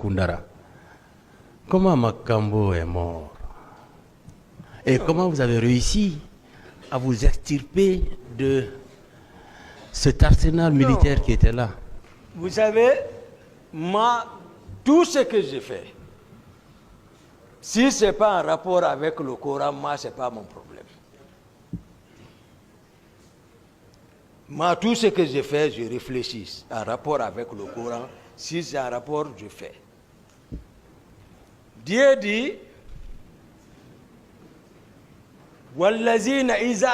Kundara. Comment Makambo est mort? Et comment vous avez réussi à vous extirper de cet arsenal militaire qui était là? Vous savez, moi, tout ce que j'ai fait, si ce n'est pas en rapport avec le Coran, moi, ce n'est pas mon problème. Moi, tout ce que j'ai fait, je réfléchis en rapport avec le Coran. Si c'est en rapport, je fais. Dieu dit, وَالَّذِينَ إِذَا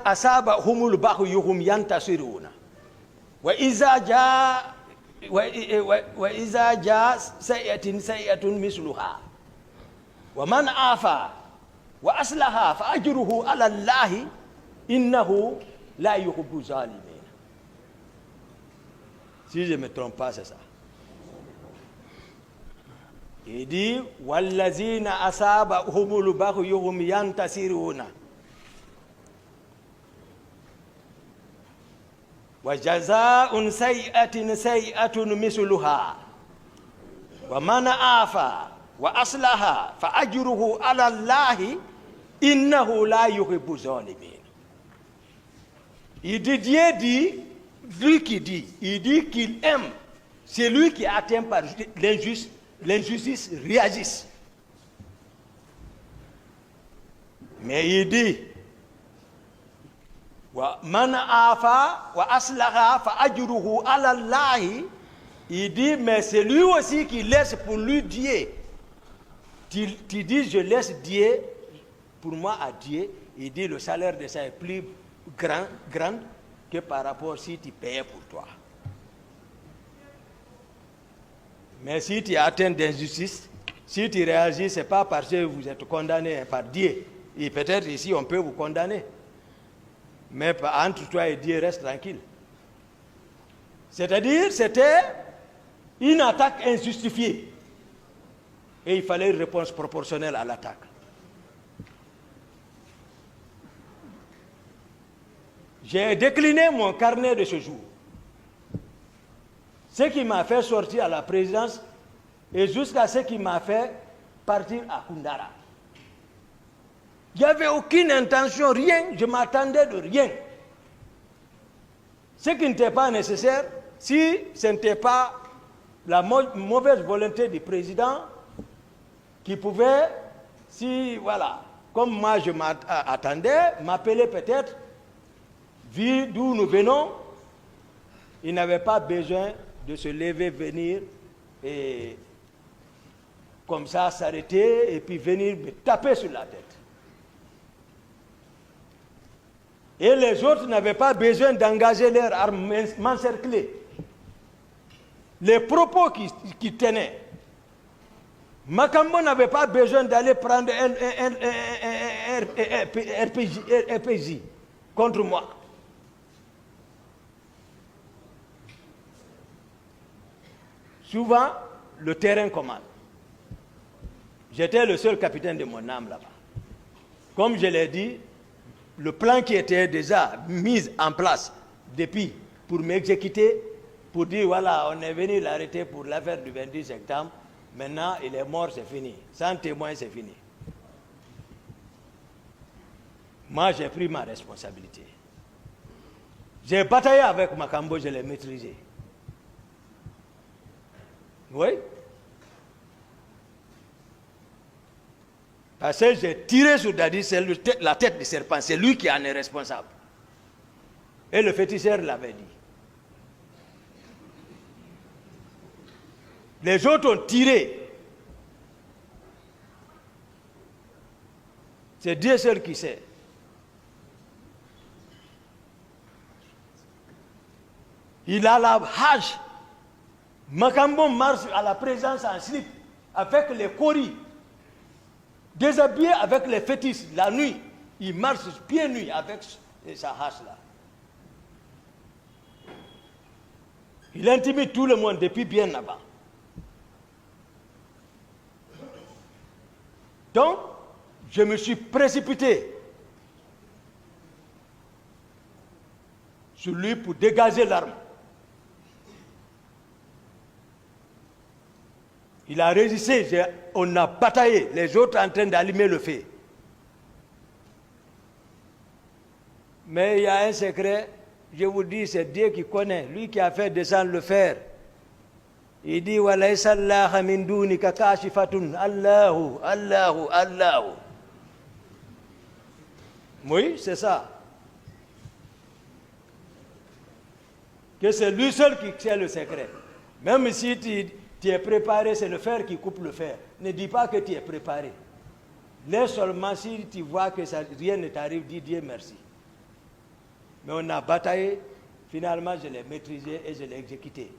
أَصَابَهُمُ الْبَغْيُ هُمْ يَنْتَصِرُونَ وَإِذَا جَاءَ سَيِّئَةٌ مِثْلُهَا وَمَنْ عَافَا وَأَصْلَحَ فَأَجْرُهُ عَلَى اللَّهِ إِنَّهُ لَا يُحِبُّ الظَّالِمِينَ. Si je ne me trompe pas, c'est ça. Il dit وَالَّذِينَ أَصَابَهُمُ الْبَغْيُ هُمْ يَنْتَصِرُونَ وَجَزَاءٌ سَيِّئَةٍ سَيِّئَةٌ مِثْلُهَا وَمَنْ عَافَا وَأَصْلَحَ فَأَجْرُهُ عَلَى اللَّهِ إِنَّهُ لَا يُحِبُّ الظَّالِمِينَ. Il dit, Dieu dit, lui qui dit, il dit qu'il aime celui qui est atteint par l'injustice réagisse. Mais il dit, وَمَنْ عَافَا وَأَصْلَحَ فَأَجْرُهُ عَلَى اللَّهِ. Il dit, mais c'est lui aussi qui laisse pour lui Dieu. Tu dis, je laisse Dieu, pour moi à Dieu. Il dit, le salaire de ça est plus grand que par rapport si tu payais pour toi. Mais si tu es atteint d'injustice, si tu réagis, ce n'est pas parce que vous êtes condamné par Dieu. Et peut-être ici, on peut vous condamner. Mais entre toi et Dieu, reste tranquille. C'est-à-dire, c'était une attaque injustifiée. Et il fallait une réponse proportionnelle à l'attaque. J'ai décliné mon carnet de ce jour. Ce qui m'a fait sortir à la présidence et jusqu'à ce qui m'a fait partir à Kundara. Il n'y avait aucune intention, rien, je m'attendais de rien. Ce qui n'était pas nécessaire, si ce n'était pas la mauvaise volonté du président qui pouvait, si voilà, comme moi je m'attendais, m'appeler peut-être, vu d'où nous venons, il n'avait pas besoin de se lever, venir et comme ça s'arrêter et puis venir me taper sur la tête. Et les autres n'avaient pas besoin d'engager leurs armes, m'encercler. Les propos qui tenaient. Makambo n'avait pas besoin d'aller prendre un RPG contre moi. Souvent, le terrain commande. J'étais le seul capitaine de mon âme là-bas. Comme je l'ai dit, le plan qui était déjà mis en place depuis pour m'exécuter, pour dire voilà, on est venu l'arrêter pour l'affaire du 28 septembre, maintenant il est mort, c'est fini. Sans témoin, c'est fini. Moi, j'ai pris ma responsabilité. J'ai bataillé avec Makambo, je l'ai maîtrisé. Oui. Parce que j'ai tiré sur Dadi, c'est la tête du serpent, c'est lui qui en est responsable. Et le féticheur l'avait dit. Les autres ont tiré. C'est Dieu seul qui sait. Il a la hache. Makambo marche à la présence en slip avec les coris. Déshabillé avec les fétiches la nuit. Il marche pieds nus avec sa hache là. Il intimide tout le monde depuis bien là-bas. Donc, je me suis précipité sur lui pour dégager l'arme. Il a résisté, on a bataillé, les autres en train d'allumer le feu. Mais il y a un secret, je vous dis, c'est Dieu qui connaît, lui qui a fait descendre le fer. Il dit, walaysa Allah min dunika kashifatun, Allahu, Allahu, Allahu. Oui, c'est ça. Que c'est lui seul qui sait le secret. Même si tu es préparé, c'est le fer qui coupe le fer. Ne dis pas que tu es préparé. Laisse seulement si tu vois que rien ne t'arrive, dis Dieu merci. Mais on a bataillé, finalement je l'ai maîtrisé et je l'ai exécuté.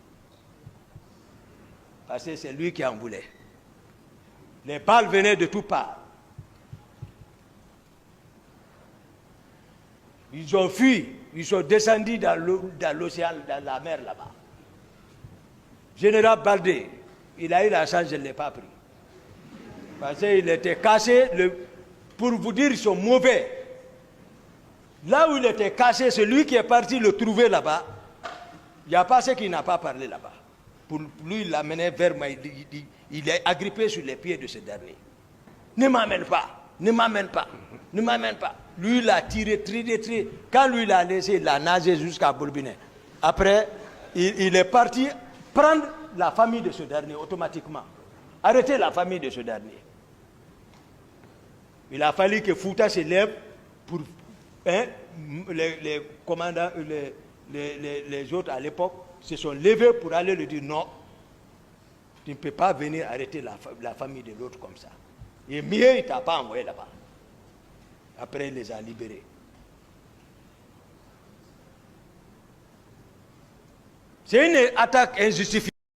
Parce que c'est lui qui en voulait. Les balles venaient de toutes parts. Ils ont fui, ils sont descendus dans l'océan, dans la mer là-bas. Général Baldé, il a eu la chance, je ne l'ai pas pris. Parce qu'il était caché, pour vous dire, ils sont mauvais. Là où il était caché, celui qui est parti le trouver là-bas, il n'y a pas ceux qui n'a pas parlé là-bas. Pour lui, il l'amenait vers moi, il est agrippé sur les pieds de ce dernier. Ne m'amène pas, ne m'amène pas, ne m'amène pas. Lui, il a tiré. Quand lui, il a laissé, il a nagé jusqu'à Bourbinet. Après, il est parti prendre la famille de ce dernier automatiquement. Arrêter la famille de ce dernier. Il a fallu que Fouta se lève pour... les commandants, les autres à l'époque se sont levés pour aller lui dire non, tu ne peux pas venir arrêter la famille de l'autre comme ça. Et mieux, il ne t'a pas envoyé là-bas. Après, il les a libérés. C'est une attaque injustifiée.